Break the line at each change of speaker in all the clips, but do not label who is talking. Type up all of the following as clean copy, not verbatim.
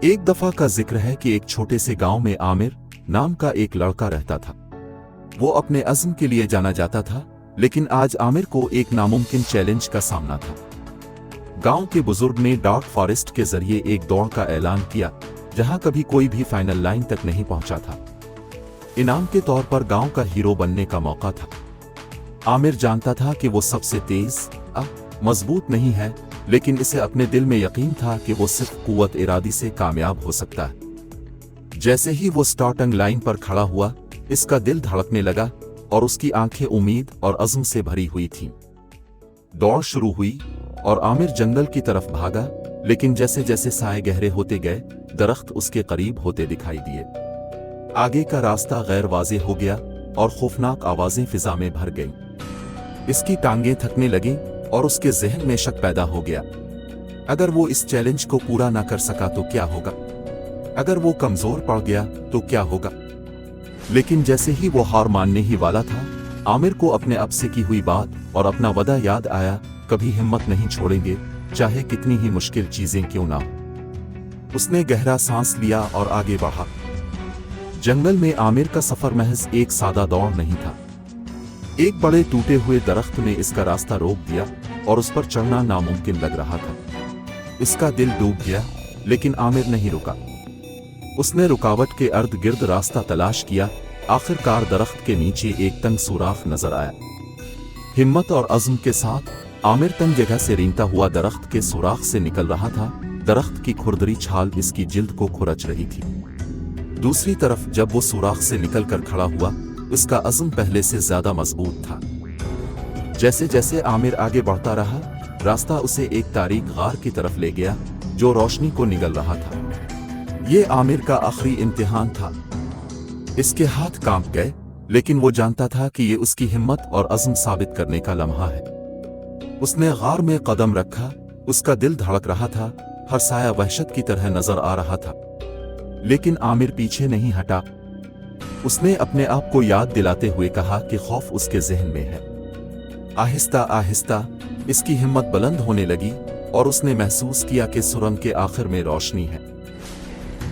एक दफा का जिक्र है कि एक छोटे से गांव में आमिर नाम का एक लड़का रहता था। वो अपने अज़्म के लिए जाना जाता था, लेकिन आज आमिर को एक नामुमकिन चैलेंज का सामना था। गांव के बुजुर्ग ने डार्क फॉरेस्ट के जरिए एक दौड़ का ऐलान किया, जहां कभी कोई भी फाइनल लाइन तक नहीं पहुंचा था। इनाम के तौर पर गांव का हीरो बनने का मौका था। आमिर जानता था कि वो सबसे तेज मजबूत नहीं है, लेकिन इसे अपने दिल में यकीन था कि वो सिर्फ कुव्वत इरादी से कामयाब हो सकता है। जैसे ही वो स्टार्टिंग लाइन पर खड़ा हुआ, इसका दिल धड़कने लगा और उसकी आंखें उम्मीद और अज़्म से भरी हुई थीं। दौड़ शुरू हुई और आमिर जंगल की तरफ भागा, लेकिन जैसे जैसे साए गहरे होते गए, दरख्त उसके करीब होते दिखाई दिए। आगे का रास्ता गैर वाज़ेह हो गया और खौफनाक आवाजें फिजा में भर गईं। इसकी टांगें थकने लगीं और उसके जहन में शक पैदा हो गया। अगर वो इस चैलेंज को पूरा ना कर सका तो क्या होगा? अगर वो कमजोर पड़ गया तो क्या होगा? लेकिन जैसे ही वो हार मानने ही वाला था, आमिर को अपने अब से की हुई बात और अपना वदा याद आया। कभी हिम्मत नहीं छोड़ेंगे, चाहे कितनी ही मुश्किल चीजें क्यों ना हो। उसने गहरा सांस लिया और आगे बढ़ा। जंगल में आमिर का सफर महज एक सादा दौड़ नहीं था। एक बड़े टूटे हुए दरख्त ने इसका रास्ता रोक दिया और उस पर चढ़ना नामुमकिन लग रहा था। इसका दिल डूब गया, लेकिन आमिर नहीं रुका। उसने रुकावट के अर्द गिर्द रास्ता तलाश किया। आखिरकार दरख्त के नीचे एक तंग सुराख नजर आया। हिम्मत और अज़्म के साथ आमिर तंग जगह से रेंगता हुआ दरख्त के सुराख से निकल रहा था। दरख्त की खुरदरी छाल इसकी जिल्द को खुरच रही थी। दूसरी तरफ जब वो सुराख से निकलकर खड़ा हुआ, उसका अज़्म पहले से ज्यादा मजबूत था। जैसे जैसे आमिर आगे बढ़ता रहा, रास्ता उसे एक तारीक गार की तरफ ले गया जो रोशनी को निगल रहा था। ये आमिर का आखिरी इम्तिहान था। इसके हाथ कांप गए, लेकिन वो जानता था कि ये उसकी हिम्मत और अज़्म साबित करने का लम्हा है। उसने गार में कदम रखा। उसका दिल धड़क रहा था, हर साया वहशत की तरह नजर आ रहा था। लेकिन आमिर पीछे नहीं हटा। उसने अपने आप को याद दिलाते हुए कहा कि खौफ उसके जहन में है। आहिस्ता आहिस्ता इसकी हिम्मत बुलंद होने लगी और उसने महसूस किया कि सुरंग के आखिर में रोशनी है।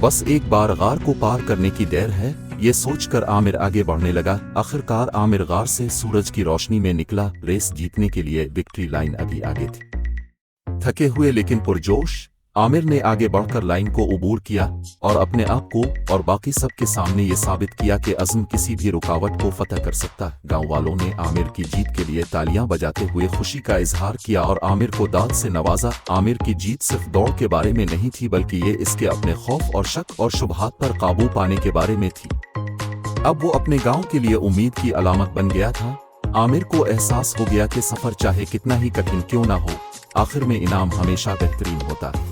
बस एक बार गार को पार करने की देर है, ये सोचकर आमिर आगे बढ़ने लगा। आखिरकार आमिर गार से सूरज की रोशनी में निकला। रेस जीतने के लिए विक्ट्री लाइन अभी आगे थी। थके हुए लेकिन पुरजोश, आमिर ने आगे बढ़कर लाइन को उबूर किया और अपने आप को और बाकी सबके सामने ये साबित किया कि अज़्म किसी भी रुकावट को फतह कर सकता है। गांव वालों ने आमिर की जीत के लिए तालियां बजाते हुए खुशी का इजहार किया और आमिर को दाद से नवाजा। आमिर की जीत सिर्फ दौड़ के बारे में नहीं थी, बल्कि ये इसके अपने खौफ और शक और शुबहात पर काबू पाने के बारे में थी। अब वो अपने गाँव के लिए उम्मीद की अलामत बन गया था। आमिर को एहसास हो गया कि सफर चाहे कितना ही कठिन क्यों ना हो, आखिर में इनाम हमेशा बेहतरीन होता है।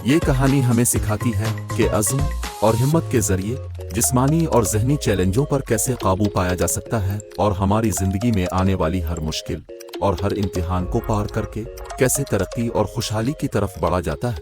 ये कहानी हमें सिखाती है कि अज़्म और हिम्मत के जरिए जिस्मानी और ज़हनी चैलेंजों पर कैसे काबू पाया जा सकता है, और हमारी जिंदगी में आने वाली हर मुश्किल और हर इम्तिहान को पार करके कैसे तरक्की और खुशहाली की तरफ बढ़ा जाता है।